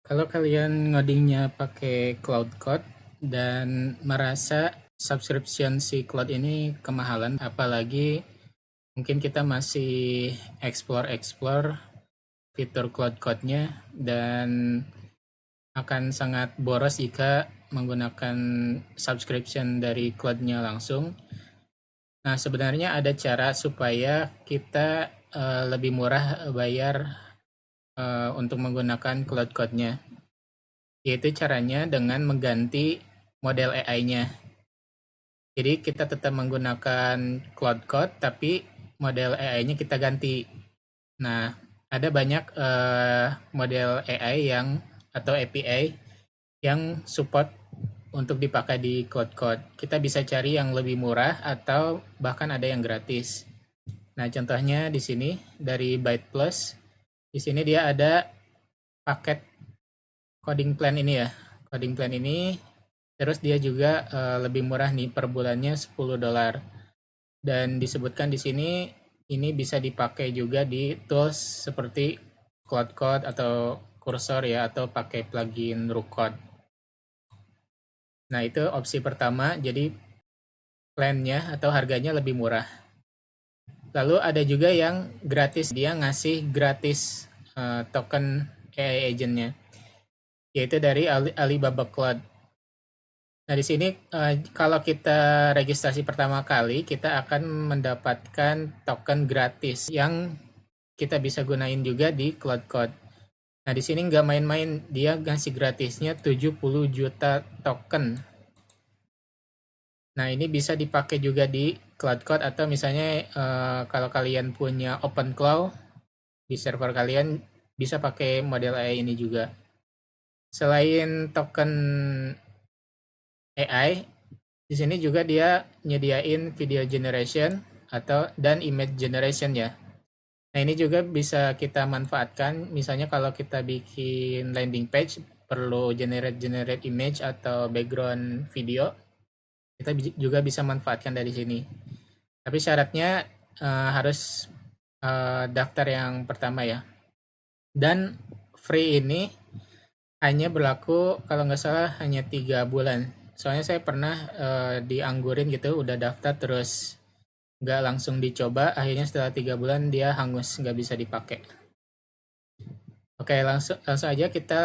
Kalau kalian ngodingnya pakai Cloud Code dan merasa subscription si Cloud ini kemahalan, apalagi mungkin kita masih explore fitur Cloud Code-nya dan akan sangat boros jika menggunakan subscription dari Cloud-nya langsung. Nah, sebenarnya ada cara supaya kita lebih murah bayar untuk menggunakan Cloud Code-nya. Yaitu caranya dengan mengganti model AI-nya. Jadi kita tetap menggunakan Cloud Code, tapi model AI-nya kita ganti. Nah, ada banyak model AI atau API yang support untuk dipakai di Cloud Code. Kita bisa cari yang lebih murah atau bahkan ada yang gratis. Nah, contohnya di sini dari Byte Plus. Di sini dia ada paket coding plan ini ya. Coding plan ini terus dia juga lebih murah nih, per bulannya $10. Dan disebutkan di sini ini bisa dipakai juga di tools seperti Cloud Code atau Cursor ya, atau pakai plugin Rookcode. Nah, itu opsi pertama, jadi plan-nya atau harganya lebih murah. Lalu ada juga yang gratis, dia ngasih gratis token AI agent-nya, yaitu dari Alibaba Cloud. Nah, di sini kalau kita registrasi pertama kali, kita akan mendapatkan token gratis yang kita bisa gunain juga di Cloud Code. Nah, di sini nggak main-main, dia ngasih gratisnya 70 juta token. Nah, ini bisa dipakai juga di Cloud Code atau misalnya kalau kalian punya Open Cloud di server kalian, bisa pakai model AI ini juga. Selain token AI, di sini juga dia nyediain video generation dan image generation ya. Nah, ini juga bisa kita manfaatkan, misalnya kalau kita bikin landing page perlu generate image atau background video, kita juga bisa manfaatkan dari sini. Tapi syaratnya harus daftar yang pertama ya. Dan free ini hanya berlaku kalau nggak salah hanya 3 bulan. Soalnya saya pernah dianggurin gitu, udah daftar terus nggak langsung dicoba, akhirnya setelah 3 bulan dia hangus, nggak bisa dipakai. Oke, langsung aja kita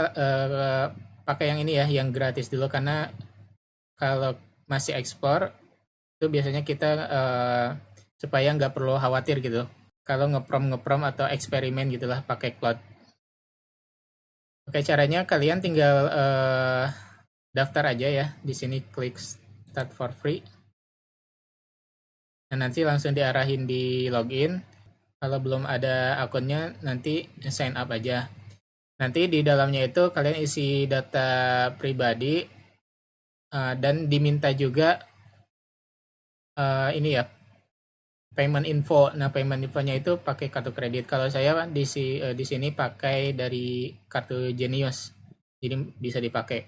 pakai yang ini ya, yang gratis dulu, karena kalau masih explore itu biasanya kita supaya nggak perlu khawatir gitu kalau ngeprom atau eksperimen gitulah pakai cloud. Oke, caranya kalian tinggal daftar aja ya, di sini klik start for free. Nah, nanti langsung diarahin di login. Kalau belum ada akunnya, nanti sign up aja. Nanti di dalamnya itu kalian isi data pribadi dan diminta juga ini ya, payment info. Nah, payment infonya itu pakai kartu kredit. Kalau saya di sini pakai dari kartu Genius, jadi bisa dipakai.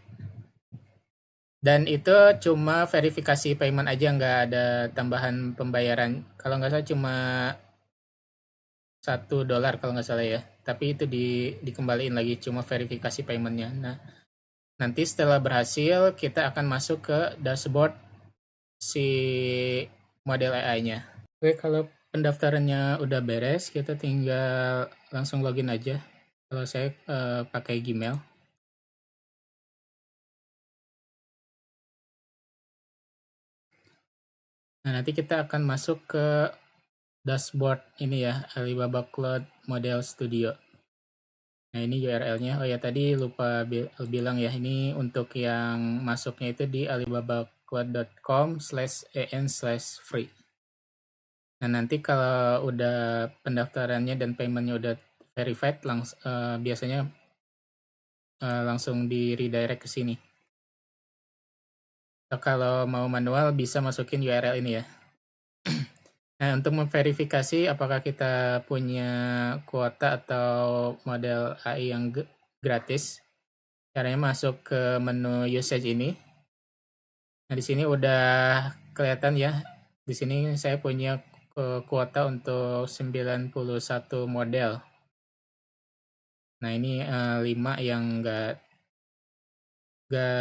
Dan itu cuma verifikasi payment aja, nggak ada tambahan pembayaran. Kalau nggak salah cuma $1 kalau nggak salah ya. Tapi itu dikembaliin lagi, cuma verifikasi paymentnya. Nah, nanti setelah berhasil, kita akan masuk ke dashboard si model AI-nya. Oke, kalau pendaftarannya udah beres, kita tinggal langsung login aja. Kalau saya pakai Gmail. Nah, nanti kita akan masuk ke dashboard ini ya, Alibaba Cloud Model Studio. Nah, ini URL-nya. Oh ya, tadi lupa bilang ya, ini untuk yang masuknya itu di alibabacloud.com/en/free. Nah, nanti kalau udah pendaftarannya dan paymentnya udah verified, biasanya langsung di redirect ke sini. Kalau mau manual bisa masukin URL ini ya. Nah, untuk memverifikasi apakah kita punya kuota atau model AI yang gratis, caranya masuk ke menu usage ini. Nah, di sini udah kelihatan ya. Di sini saya punya kuota untuk 91 model. Nah ini 5 yang nggak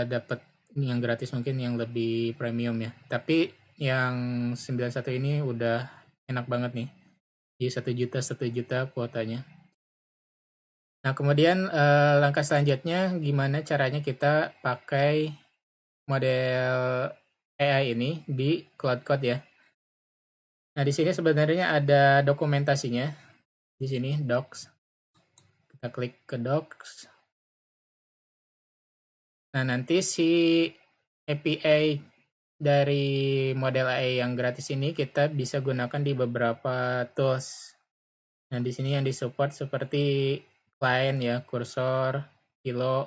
dapat yang gratis, mungkin yang lebih premium ya. Tapi yang 91 ini udah enak banget nih. Di 1 juta kuotanya. Nah, kemudian langkah selanjutnya gimana caranya kita pakai model AI ini di Cloud Code ya. Nah, di sini sebenarnya ada dokumentasinya. Di sini docs. Kita klik ke docs. Nah, nanti si API dari model AI yang gratis ini kita bisa gunakan di beberapa tools. Nah, di sini yang disupport seperti Client ya, Cursor, Kilo,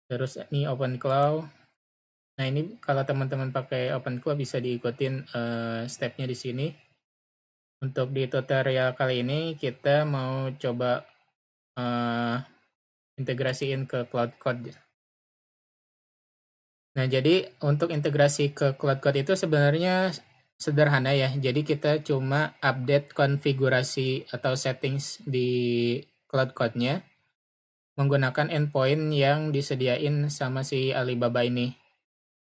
terus ini OpenClaw. Nah, ini kalau teman-teman pakai OpenClaw bisa diikutin stepnya di sini. Untuk di tutorial kali ini kita mau coba integrasiin ke Cloud Code. Nah, jadi untuk integrasi ke Cloud Code itu sebenarnya sederhana ya. Jadi kita cuma update konfigurasi atau settings di Cloud Code-nya menggunakan endpoint yang disediain sama si Alibaba ini.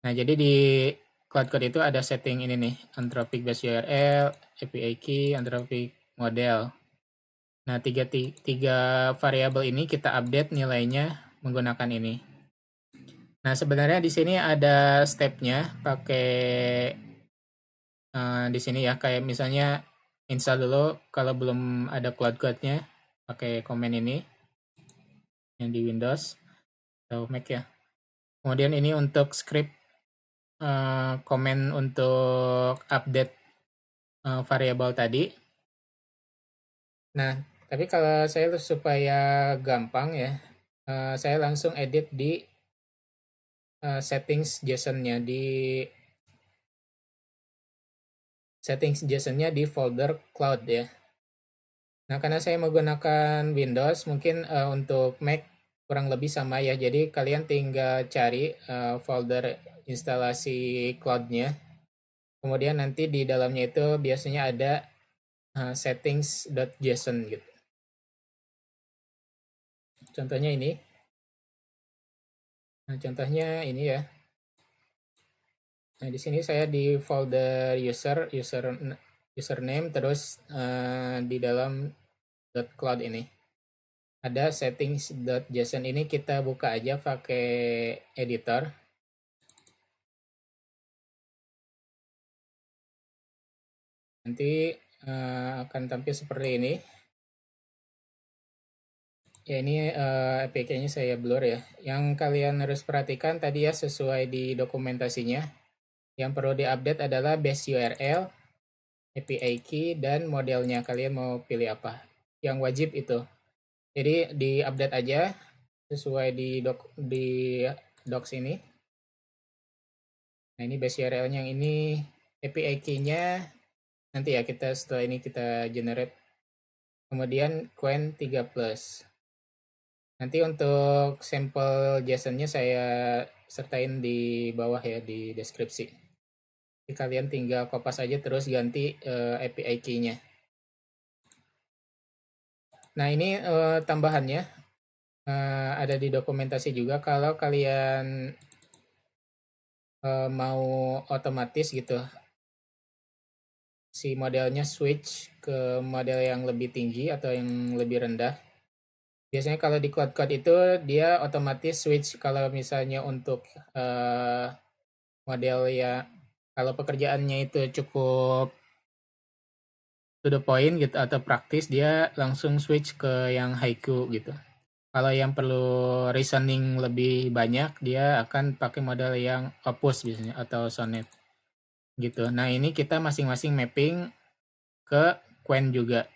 Nah, jadi di Cloud Code itu ada setting ini nih, Anthropic Base URL, API Key, Anthropic Model. Nah, tiga variabel ini kita update nilainya menggunakan ini. Nah, sebenarnya di sini ada stepnya pakai di sini ya, kayak misalnya install dulu kalau belum ada Cloud Code-nya pakai command ini yang di Windows atau Mac ya. Kemudian ini untuk script command untuk update variabel tadi. Nah, tapi kalau saya supaya gampang ya, saya langsung edit di settings JSON-nya di folder cloud ya. Nah, karena saya menggunakan Windows, mungkin untuk Mac kurang lebih sama ya. Jadi kalian tinggal cari folder instalasi cloud-nya. Kemudian nanti di dalamnya itu biasanya ada settings.json gitu. Contohnya ini. Nah, contohnya ini ya. Nah, di sini saya di folder username, terus di dalam .cloud ini ada settings.json. Ini kita buka aja pakai editor. Nanti akan tampil seperti ini. Ya, ini APK-nya saya blur ya. Yang kalian harus perhatikan tadi ya, sesuai di dokumentasinya. Yang perlu diupdate adalah base URL, API key, dan modelnya. Kalian mau pilih apa? Yang wajib itu. Jadi di-update aja sesuai di docs ini. Nah, ini base URL-nya, yang ini API key-nya nanti ya, setelah ini kita generate. Kemudian Qwen 3+. Nanti untuk sampel JSON-nya saya sertain di bawah ya, di deskripsi. Jadi kalian tinggal kopas aja terus ganti API key-nya. Nah, ini tambahannya ada di dokumentasi juga. Kalau kalian mau otomatis gitu, si modelnya switch ke model yang lebih tinggi atau yang lebih rendah. Biasanya kalau di Cloud Code itu dia otomatis switch kalau misalnya untuk model ya, kalau pekerjaannya itu cukup to the point gitu atau praktis, dia langsung switch ke yang Haiku gitu. Kalau yang perlu reasoning lebih banyak, dia akan pakai model yang Opus biasanya atau Sonnet gitu. Nah, ini kita masing-masing mapping ke Qwen juga.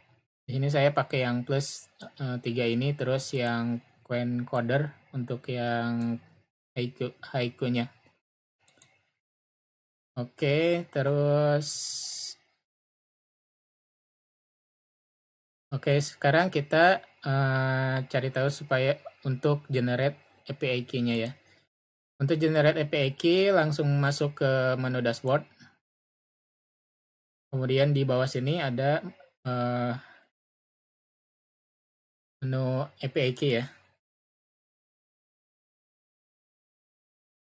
Di sini saya pakai yang plus 3 ini, terus yang Qwen Coder untuk yang Haiku-nya. Oke, terus sekarang kita cari tahu supaya untuk generate API key-nya ya. Untuk generate API key langsung masuk ke menu dashboard. Kemudian di bawah sini ada menu API key ya.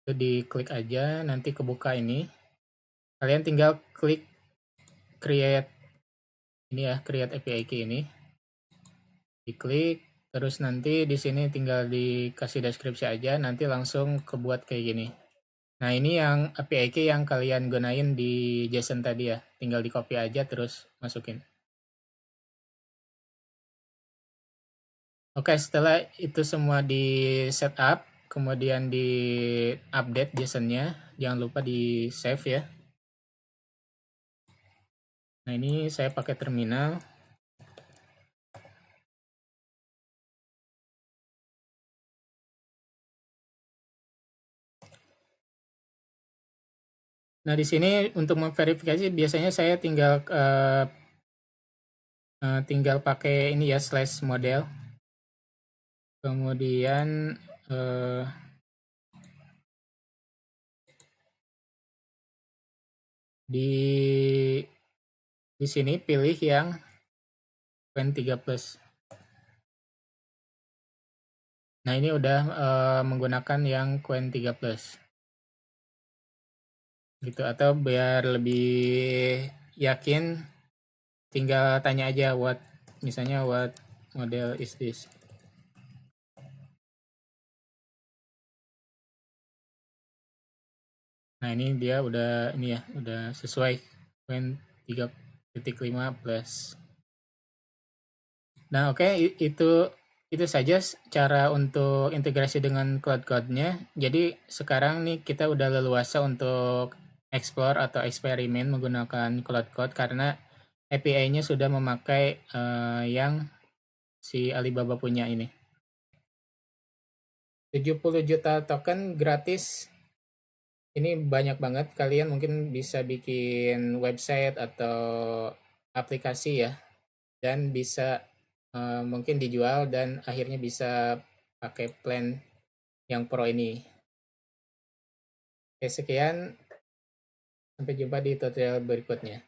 Itu diklik aja, nanti kebuka ini. Kalian tinggal klik create ini ya, create API key ini. Diklik, terus nanti di sini tinggal dikasih deskripsi aja, nanti langsung kebuat kayak gini. Nah, ini yang API key yang kalian gunain di JSON tadi ya. Tinggal di copy aja terus masukin. Oke, setelah itu semua di setup, kemudian di update JSON-nya, jangan lupa di save ya. Nah, ini saya pakai terminal. Nah, di sini untuk memverifikasi biasanya saya tinggal pakai ini ya, /model. Kemudian di sini pilih yang Qwen3+. Nah, ini udah menggunakan yang Qwen3+. Gitu, atau biar lebih yakin tinggal tanya aja misalnya what model is this. Nah, ini dia udah sesuai Qwen 3.5+. Nah, oke, itu saja cara untuk integrasi dengan Cloud Code-nya. Jadi sekarang nih kita udah leluasa untuk explore atau eksperimen menggunakan Cloud Code karena API-nya sudah memakai yang si Alibaba punya ini. 70 juta token gratis. Ini banyak banget. Kalian mungkin bisa bikin website atau aplikasi ya. Dan bisa mungkin dijual dan akhirnya bisa pakai plan yang pro ini. Oke, sekian. Sampai jumpa di tutorial berikutnya.